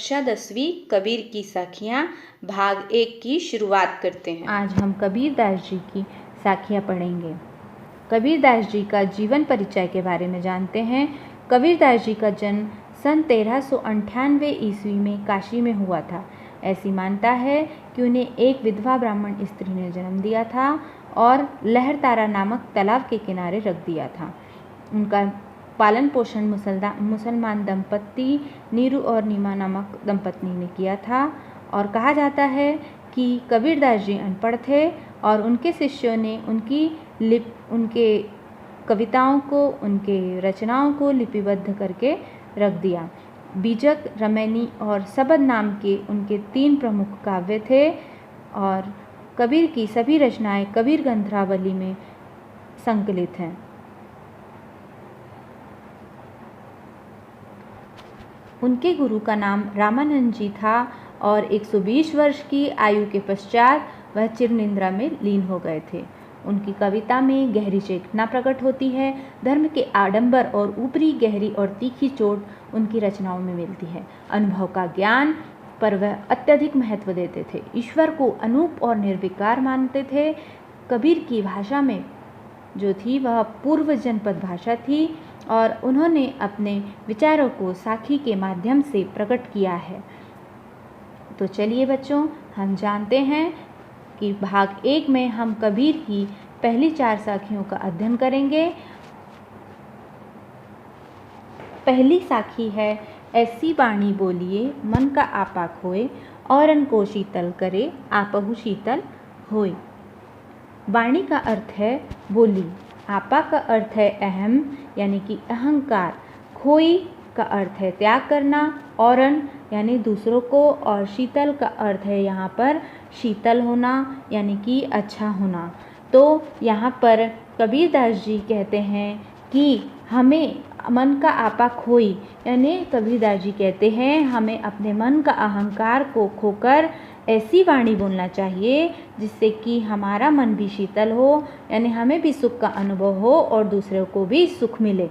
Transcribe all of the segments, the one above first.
कक्षा 10वीं कबीर की साखियाँ भाग 1 की शुरुआत करते हैं। आज हम कबीरदास जी की साखियाँ पढ़ेंगे। कबीरदास जी का जीवन परिचय के बारे में जानते हैं। कबीरदास जी का जन्म सन 1398 ईस्वी में काशी में हुआ था। ऐसी मान्यता है कि उन्हें एक विधवा ब्राह्मण स्त्री ने जन्म दिया था और लहरतारा नामक तालाब के किनारे रख दिया था। उनका पालन पोषण मुसलमान दंपत्ति नीरू और नीमा नामक दंपत्ति ने किया था और कहा जाता है कि कबीरदास जी अनपढ़ थे और उनके शिष्यों ने उनके कविताओं को, उनके रचनाओं को लिपिबद्ध करके रख दिया। बीजक, रमैनी और सबद नाम के उनके 3 प्रमुख काव्य थे और कबीर की सभी रचनाएं कबीर ग्रंथावली में संकलित हैं। उनके गुरु का नाम रामानंद जी था और 120 वर्ष की आयु के पश्चात वह चिरनिद्रा में लीन हो गए थे। उनकी कविता में गहरी चेतना प्रकट होती है। धर्म के आडंबर और ऊपरी गहरी और तीखी चोट उनकी रचनाओं में मिलती है। अनुभव का ज्ञान पर वह अत्यधिक महत्व देते थे। ईश्वर को अनूप और निर्विकार मानते थे। कबीर की भाषा में जो थी वह पूर्व जनपद भाषा थी और उन्होंने अपने विचारों को साखी के माध्यम से प्रकट किया है। तो चलिए बच्चों, हम जानते हैं कि भाग 1 में हम कबीर की पहली 4 साखियों का अध्ययन करेंगे। पहली साखी है, ऐसी वाणी बोलिए मन का आपा खोए, औरन को शीतल करे आपहु शीतल होए। वाणी का अर्थ है बोली, आपा का अर्थ है अहम यानी कि अहंकार, खोई का अर्थ है त्याग करना, औरन यानी दूसरों को, और शीतल का अर्थ है यहाँ पर शीतल होना यानी कि अच्छा होना। तो यहाँ पर कबीरदास जी कहते हैं कि हमें मन का आपा खोई, यानी कबीरदास जी कहते हैं हमें अपने मन का अहंकार को खोकर ऐसी वाणी बोलना चाहिए जिससे कि हमारा मन भी शीतल हो, यानी हमें भी सुख का अनुभव हो और दूसरों को भी सुख मिले।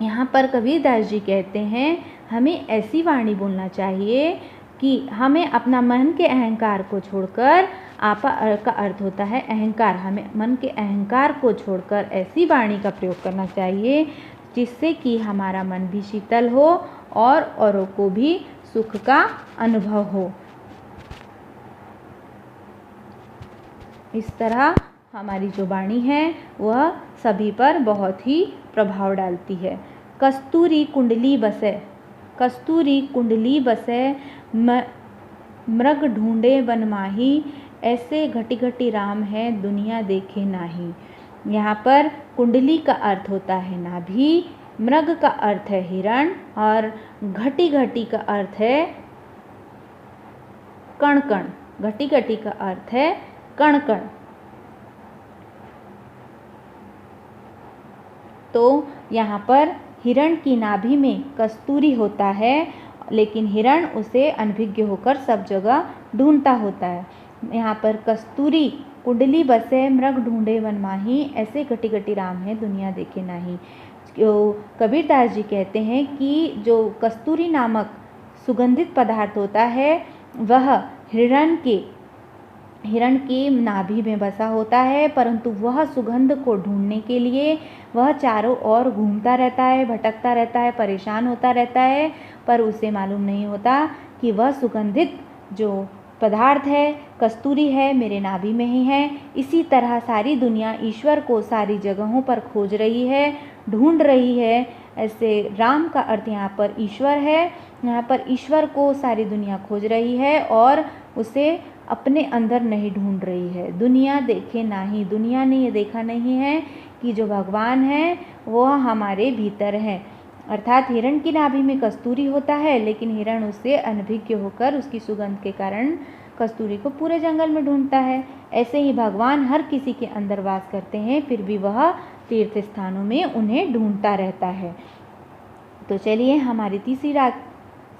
यहाँ पर कबीरदास जी कहते हैं हमें ऐसी वाणी बोलना चाहिए कि हमें अपना मन के अहंकार को छोड़कर, आपा का अर्थ होता है अहंकार, हमें मन के अहंकार को छोड़कर ऐसी वाणी का प्रयोग करना चाहिए जिससे कि हमारा मन भी शीतल हो और औरों को भी सुख का अनुभव हो। इस तरह हमारी जो वाणी है वह सभी पर बहुत ही प्रभाव डालती है। कस्तूरी कुंडली बसे, कस्तूरी कुंडली बसे मृग ढूंढे वन माही, ऐसे घटी घटी राम है दुनिया देखे नाही। यहाँ पर कुंडली का अर्थ होता है नाभि, मृग का अर्थ है हिरण और घटी घटी का अर्थ है कण कण। घटी घटी का अर्थ है कण कण। तो यहाँ पर हिरण की नाभि में कस्तूरी होता है, लेकिन हिरण उसे अनभिज्ञ होकर सब जगह ढूंढता होता है। यहाँ पर कस्तूरी कुंडली बसे मृग ढूंढे वन माही, ऐसे घटी घटी राम है दुनिया देखे नाही। कबीरदास जी कहते हैं कि जो कस्तूरी नामक सुगंधित पदार्थ होता है वह हिरण की नाभि में बसा होता है, परंतु वह सुगंध को ढूंढने के लिए वह चारों ओर घूमता रहता है, भटकता रहता है, परेशान होता रहता है, पर उसे मालूम नहीं होता कि वह सुगंधित जो पदार्थ है, कस्तूरी है, मेरे नाभि में ही है। इसी तरह सारी दुनिया ईश्वर को सारी जगहों पर खोज रही है, ढूंढ रही है। ऐसे राम का अर्थ यहाँ पर ईश्वर है। यहाँ पर ईश्वर को सारी दुनिया खोज रही है और उसे अपने अंदर नहीं ढूंढ रही है। दुनिया देखे नाही, दुनिया ने ये देखा नहीं है कि जो भगवान है वह हमारे भीतर है। अर्थात हिरण की नाभि में कस्तूरी होता है, लेकिन हिरण उससे अनभिज्ञ होकर उसकी सुगंध के कारण कस्तूरी को पूरे जंगल में ढूंढता है। ऐसे ही भगवान हर किसी के अंदर वास करते हैं, फिर भी वह तीर्थ स्थानों में उन्हें ढूंढता रहता है। तो चलिए हमारी तीसरी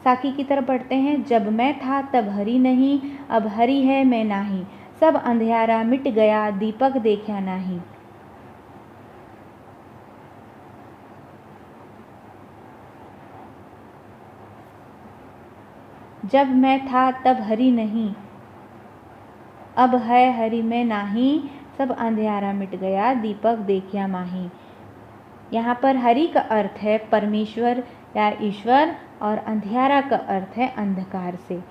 साखी की तरफ बढ़ते हैं। जब मैं था तब हरि नहीं, अब हरि है मैं नाही, सब अंधियारा मिट गया दीपक देखा नाही। जब मैं था तब हरि नहीं, अब है हरि में नाही, सब अंधियारा मिट गया दीपक देखिया माही। यहाँ पर हरि का अर्थ है परमेश्वर या ईश्वर और अंधियारा का अर्थ है अंधकार से।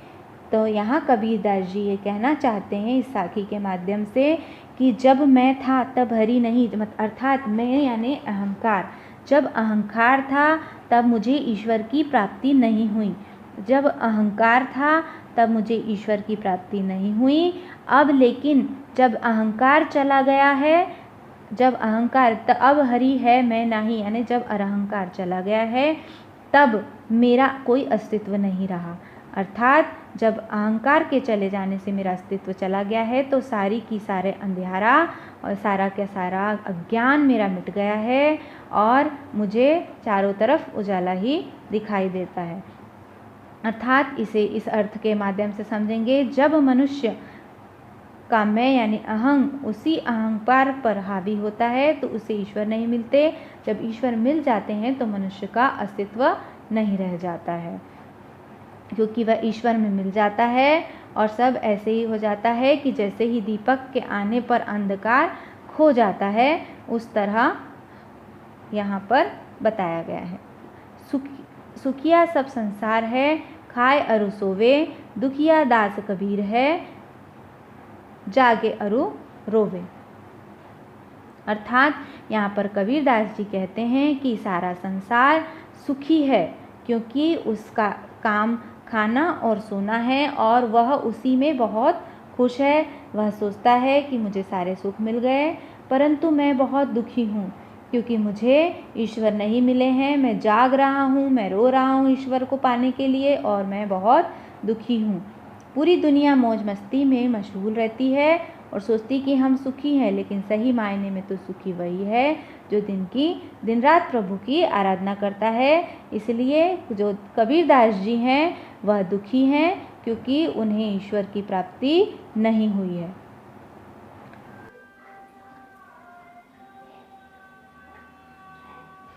तो यहाँ कबीरदास जी ये कहना चाहते हैं इस साखी के माध्यम से कि जब मैं था तब हरि नहीं, अर्थात मैं यानी अहंकार, जब अहंकार था तब मुझे ईश्वर की प्राप्ति नहीं हुई। जब अहंकार था तब मुझे ईश्वर की प्राप्ति नहीं हुई। अब लेकिन जब अहंकार चला गया है, जब अहंकार अब हरि है मैं नहीं, यानी जब अहंकार चला गया है तब मेरा कोई अस्तित्व नहीं रहा। अर्थात जब अहंकार के चले जाने से मेरा अस्तित्व चला गया है तो सारी की सारे अंधियारा और सारा का सारा अज्ञान मेरा मिट गया है और मुझे चारों तरफ उजाला ही दिखाई देता है। अर्थात इसे इस अर्थ के माध्यम से समझेंगे, जब मनुष्य का मैं यानी अहं उसी अहंकार पर हावी होता है तो उसे ईश्वर नहीं मिलते। जब ईश्वर मिल जाते हैं तो मनुष्य का अस्तित्व नहीं रह जाता है, क्योंकि वह ईश्वर में मिल जाता है और सब ऐसे ही हो जाता है कि जैसे ही दीपक के आने पर अंधकार खो जाता है उस तरह यहाँ पर बताया गया है। सुखिया सब संसार है, खाए अरु सोवे, दुखिया दास कबीर है, जागे अरु रोवे। अर्थात यहाँ पर कबीरदास जी कहते हैं कि सारा संसार सुखी है क्योंकि उसका काम खाना और सोना है और वह उसी में बहुत खुश है। वह सोचता है कि मुझे सारे सुख मिल गए, परंतु मैं बहुत दुखी हूँ क्योंकि मुझे ईश्वर नहीं मिले हैं। मैं जाग रहा हूँ, मैं रो रहा हूँ ईश्वर को पाने के लिए और मैं बहुत दुखी हूँ। पूरी दुनिया मौज मस्ती में मशगूल रहती है और सोचती कि हम सुखी हैं, लेकिन सही मायने में तो सुखी वही है जो दिन रात प्रभु की आराधना करता है। इसलिए जो कबीरदास जी हैं वह दुखी हैं क्योंकि उन्हें ईश्वर की प्राप्ति नहीं हुई है।